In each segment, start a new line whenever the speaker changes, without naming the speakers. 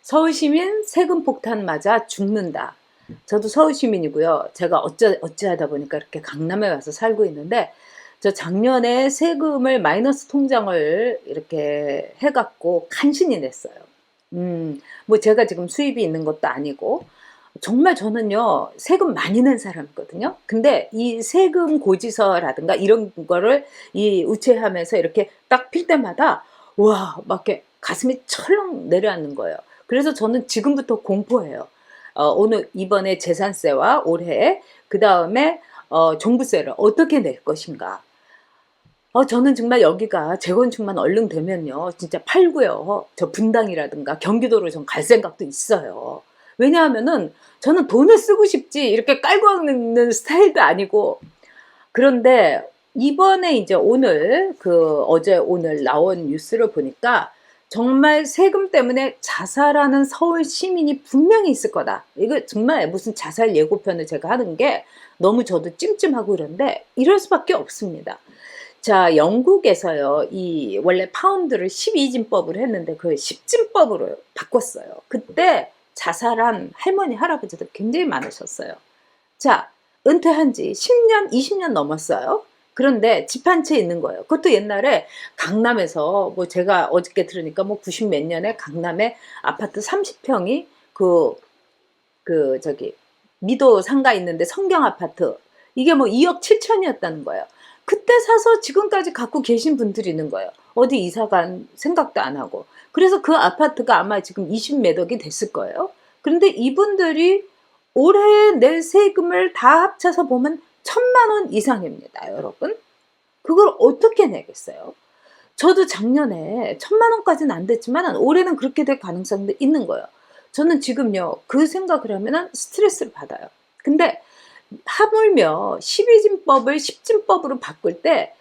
서울시민 세금 폭탄 맞아 죽는다. 저도 서울시민이고요. 제가 어찌하다 보니까 이렇게 강남에 와서 살고 있는데, 저 작년에 세금을 마이너스 통장을 이렇게 해갖고 간신히 냈어요. 뭐 제가 지금 수입이 있는 것도 아니고, 정말 저는요, 세금 많이 낸 사람이거든요. 근데 이 세금 고지서라든가 이런 거를 이 우체하면서 이렇게 딱 필 때마다, 와, 막 이렇게 가슴이 철렁 내려앉는 거예요. 그래서 저는 지금부터 공포해요. 오늘 이번에 재산세와 올해 그 다음에 종부세를 어떻게 낼 것인가. 저는 정말 여기가 재건축만 얼른 되면요, 진짜 팔고요, 저 분당이라든가 경기도로 좀 갈 생각도 있어요. 왜냐하면은 저는 돈을 쓰고 싶지 이렇게 깔고 있는 스타일도 아니고. 그런데 이번에 이제 오늘 어제 오늘 나온 뉴스를 보니까 정말 세금 때문에 자살하는 서울 시민이 분명히 있을 거다. 이거 정말 무슨 자살 예고편을 제가 하는 게 너무 저도 찜찜하고 그런데 이럴 수밖에 없습니다. 자, 영국에서요, 이 원래 파운드를 12진법을 했는데 그 10진법으로 바꿨어요. 그때 자살한 할머니, 할아버지들 굉장히 많으셨어요. 자, 은퇴한 지 10년, 20년 넘었어요. 그런데 집 한 채 있는 거예요. 그것도 옛날에 강남에서 뭐 제가 어저께 들으니까 뭐 90 몇 년에 강남에 아파트 30평이 저기 미도 상가 있는데 성경 아파트 이게 뭐 2억 7천이었다는 거예요. 그때 사서 지금까지 갖고 계신 분들이 있는 거예요. 어디 이사 간 생각도 안 하고. 그래서 그 아파트가 아마 지금 20 몇 억이 됐을 거예요. 그런데 이분들이 올해 낼 세금을 다 합쳐서 보면 1,000만 원 이상입니다, 여러분. 그걸 어떻게 내겠어요? 저도 작년에 1,000만 원까지는 안 됐지만 올해는 그렇게 될 가능성도 있는 거예요. 저는 지금요, 그 생각을 하면 스트레스를 받아요. 근데 하물며 12진법을 10진법으로 바꿀 때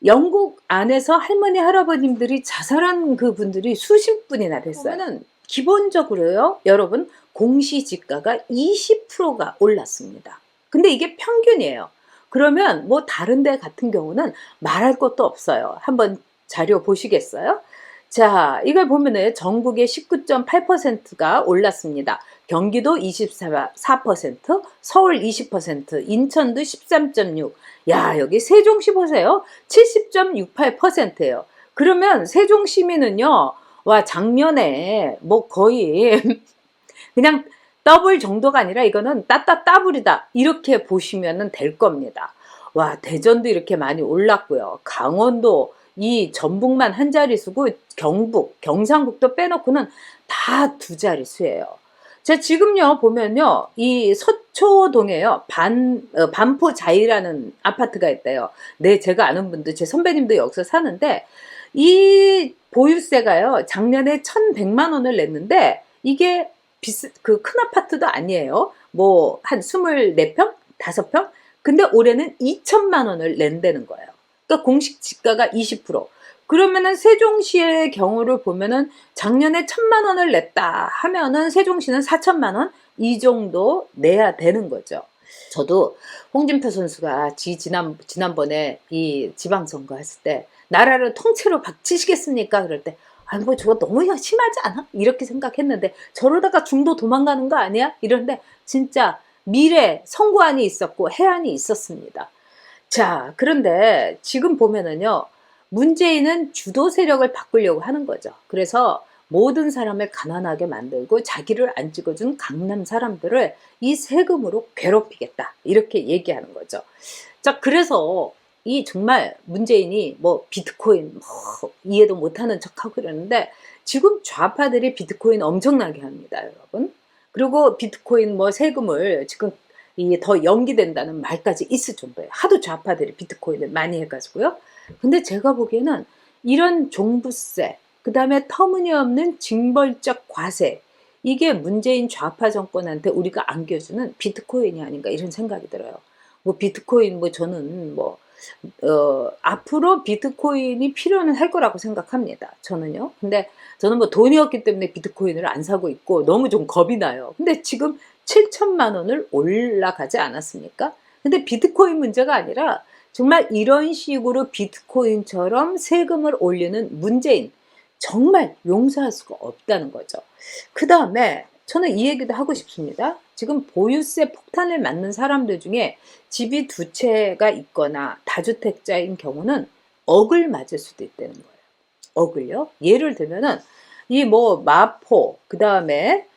영국 안에서 할머니 할아버님들이 자살한 그분들이 수십 분이나 됐어요. 그러면은 기본적으로요, 여러분, 공시지가가 20%가 올랐습니다. 근데 이게 평균이에요. 그러면 뭐 다른 데 같은 경우는 말할 것도 없어요. 한번 자료 보시겠어요? 자, 이걸 보면은 전국의 19.8%가 올랐습니다. 경기도 24%, 서울 20%, 인천도 13.6%. 야, 여기 세종시 보세요. 70.68%예요. 그러면 세종 시민은요, 와, 작년에 뭐 거의 그냥 더블 정도가 아니라 이거는 따따따블이다. 이렇게 보시면 될 겁니다. 와, 대전도 이렇게 많이 올랐고요. 강원도, 이 전북만 한 자릿수고 경북, 경상북도 빼놓고는 다 두 자릿수예요. 자, 지금요 보면요, 이 서초동에요 반포 자이라는 아파트가 있대요. 네, 제가 아는 분들, 제 선배님도 여기서 사는데 이 보유세가요 작년에 1,100만 원을 냈는데 이게 그 큰 아파트도 아니에요. 뭐 한 24평, 5평. 근데 올해는 2천만 원을 낸다는 거예요. 그러니까 공식 지가가 20%. 그러면은 세종시의 경우를 보면은 작년에 1,000만 원을 냈다 하면은 세종시는 4천만 원 이 정도 내야 되는 거죠. 저도 홍준표 선수가 지난번에 이 지방선거 했을 때 나라를 통째로 박치시겠습니까? 그럴 때 아니 뭐 저거 너무 심하지 않아? 이렇게 생각했는데 저러다가 중도 도망가는 거 아니야? 이런데 진짜 미래 선고안이 있었고 해안이 있었습니다. 자, 그런데 지금 보면은요, 문재인은 주도 세력을 바꾸려고 하는 거죠. 그래서 모든 사람을 가난하게 만들고 자기를 안 찍어준 강남 사람들을 이 세금으로 괴롭히겠다. 이렇게 얘기하는 거죠. 자, 그래서 이 정말 문재인이 뭐 비트코인 뭐 이해도 못하는 척하고 그러는데 지금 좌파들이 비트코인 엄청나게 합니다, 여러분. 그리고 비트코인 뭐 세금을 지금 이게 더 연기된다는 말까지 있을 정도예요. 하도 좌파들이 비트코인을 많이 해가지고요. 근데 제가 보기에는 이런 종부세, 그 다음에 터무니없는 징벌적 과세, 이게 문재인 좌파 정권한테 우리가 안겨주는 비트코인이 아닌가 이런 생각이 들어요. 뭐 비트코인 뭐 저는 뭐 앞으로 비트코인이 필요는 할 거라고 생각합니다. 저는요. 근데 저는 뭐 돈이 없기 때문에 비트코인을 안 사고 있고 너무 좀 겁이 나요. 근데 지금 7천만 원을 올라가지 않았습니까? 근데 비트코인 문제가 아니라 정말 이런 식으로 비트코인처럼 세금을 올리는 문재인, 정말 용서할 수가 없다는 거죠. 그 다음에 저는 이 얘기도 하고 싶습니다. 지금 보유세 폭탄을 맞는 사람들 중에 집이 두 채가 있거나 다주택자인 경우는 억을 맞을 수도 있다는 거예요. 억을요. 예를 들면은 이 뭐 마포, 그 다음에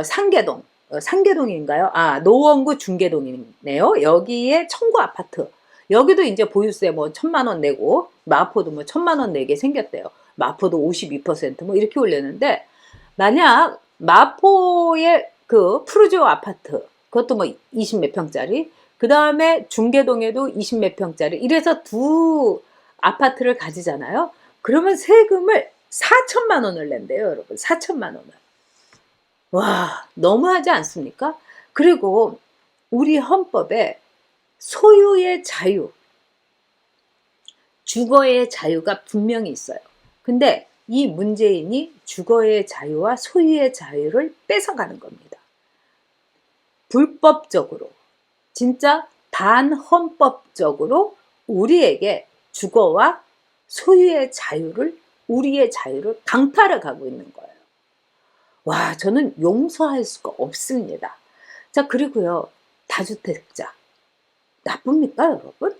상계동, 상계동인가요? 아, 노원구 중계동이네요. 여기에 청구 아파트. 여기도 이제 보유세 뭐 1,000만 원 내고, 마포도 뭐 1,000만 원 내게 생겼대요. 마포도 52%뭐 이렇게 올렸는데, 만약 마포의 그 푸르지오 아파트, 그것도 뭐 20 몇 평짜리, 그 다음에 중계동에도 20 몇 평짜리, 이래서 두 아파트를 가지잖아요. 그러면 세금을 4천만 원을 낸대요, 여러분. 4천만 원을. 와, 너무하지 않습니까? 그리고 우리 헌법에 소유의 자유, 주거의 자유가 분명히 있어요. 근데 이 문재인이 주거의 자유와 소유의 자유를 뺏어가는 겁니다. 불법적으로, 진짜 반헌법적으로 우리에게 주거와 소유의 자유를, 우리의 자유를 강탈해 가고 있는 거예요. 와, 저는 용서할 수가 없습니다. 자, 그리고요, 다주택자. 나쁩니까, 여러분?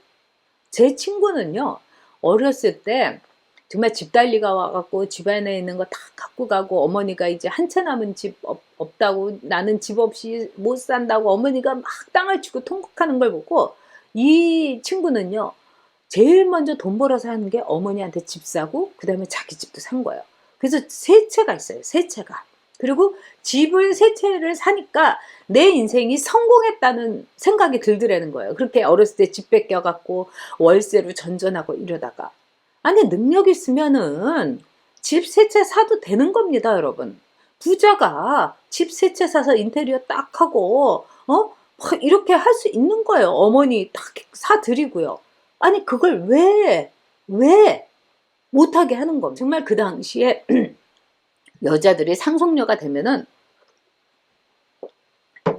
제 친구는요, 어렸을 때 정말 집달리가 와갖고 집안에 있는 거 다 갖고 가고, 어머니가 이제 한 채 남은 집 없다고, 나는 집 없이 못 산다고 어머니가 막 땅을 치고 통곡하는 걸 보고, 이 친구는요, 제일 먼저 돈 벌어서 하는 게 어머니한테 집 사고, 그 다음에 자기 집도 산 거예요. 그래서 세 채가 있어요, 세 채가. 그리고 집을 세 채를 사니까 내 인생이 성공했다는 생각이 들더라는 거예요. 그렇게 어렸을 때 집 뺏겨갖고 월세로 전전하고 이러다가. 아니, 능력 있으면은 집 세 채 사도 되는 겁니다, 여러분. 부자가 집 세 채 사서 인테리어 딱 하고, 이렇게 할 수 있는 거예요. 어머니 딱 사드리고요. 아니, 그걸 왜 못하게 하는 겁니까? 정말 그 당시에 여자들이 상속녀가 되면은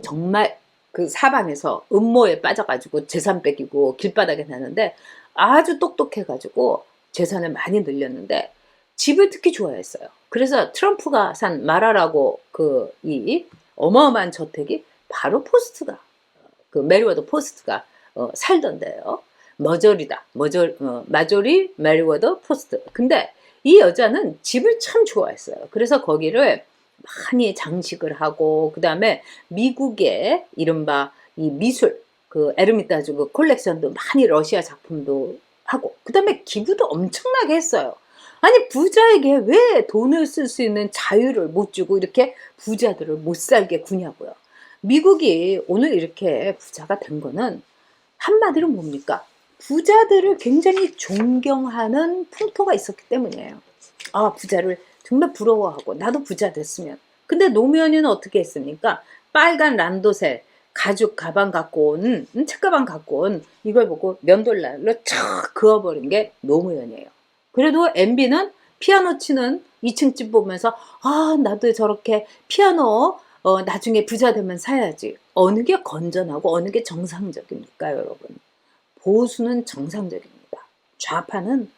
정말 그 사방에서 음모에 빠져가지고 재산 뺏기고 길바닥에 나는데, 아주 똑똑해가지고 재산을 많이 늘렸는데 집을 특히 좋아했어요. 그래서 트럼프가 산 마라라고 그 이 어마어마한 저택이 바로 포스트가, 그 메리워더 포스트가 살던데요. 마조리 메리워더 포스트. 근데 이 여자는 집을 참 좋아했어요. 그래서 거기를 많이 장식을 하고, 그 다음에 미국의 이른바 이 미술, 그 에르미타주 그 콜렉션도 많이, 러시아 작품도 하고, 그 다음에 기부도 엄청나게 했어요. 아니, 부자에게 왜 돈을 쓸 수 있는 자유를 못 주고 이렇게 부자들을 못 살게 구냐고요. 미국이 오늘 이렇게 부자가 된 거는 한마디로 뭡니까? 부자들을 굉장히 존경하는 풍토가 있었기 때문이에요. 아, 부자를 정말 부러워하고, 나도 부자 됐으면. 근데 노무현이는 어떻게 했습니까? 빨간 란도셀 가죽 가방 갖고 온, 책가방 갖고 온 이걸 보고 면돌날로 촥 그어버린 게 노무현이에요. 그래도 MB는 피아노 치는 2층 집 보면서, 아, 나도 저렇게 피아노 나중에 부자 되면 사야지. 어느 게 건전하고 어느 게 정상적입니까, 여러분? 보수는 정상적입니다. 좌파는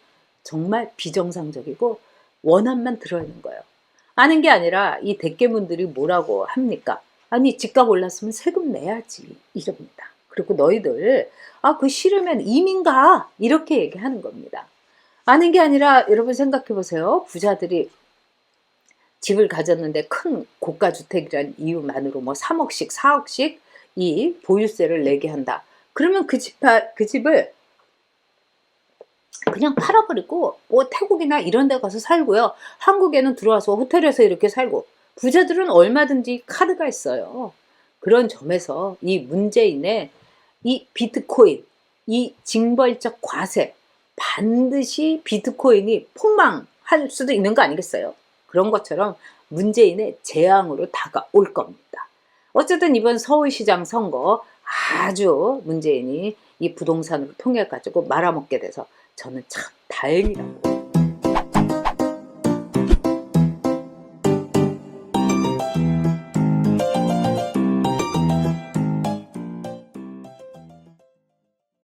정말 비정상적이고 원한만 들어있는 거예요. 아는 게 아니라 이 대깨문들이 뭐라고 합니까? 아니, 집값 올랐으면 세금 내야지, 이럽니다. 그리고 너희들 그 싫으면 이민 가, 이렇게 얘기하는 겁니다. 아는 게 아니라 여러분 생각해 보세요. 부자들이 집을 가졌는데 큰 고가 주택이란 이유만으로 뭐 3억씩 4억씩 이 보유세를 내게 한다. 그러면 그 집을 그냥 팔아버리고 뭐 태국이나 이런 데 가서 살고요. 한국에는 들어와서 호텔에서 이렇게 살고. 부자들은 얼마든지 카드가 있어요. 그런 점에서 이 문재인의 이 비트코인, 이 징벌적 과세, 반드시 비트코인이 폭망할 수도 있는 거 아니겠어요? 그런 것처럼 문재인의 재앙으로 다가올 겁니다. 어쨌든 이번 서울시장 선거 아주 문재인이 이 부동산으로 통해 가지고 말아먹게 돼서 저는 참 다행이라고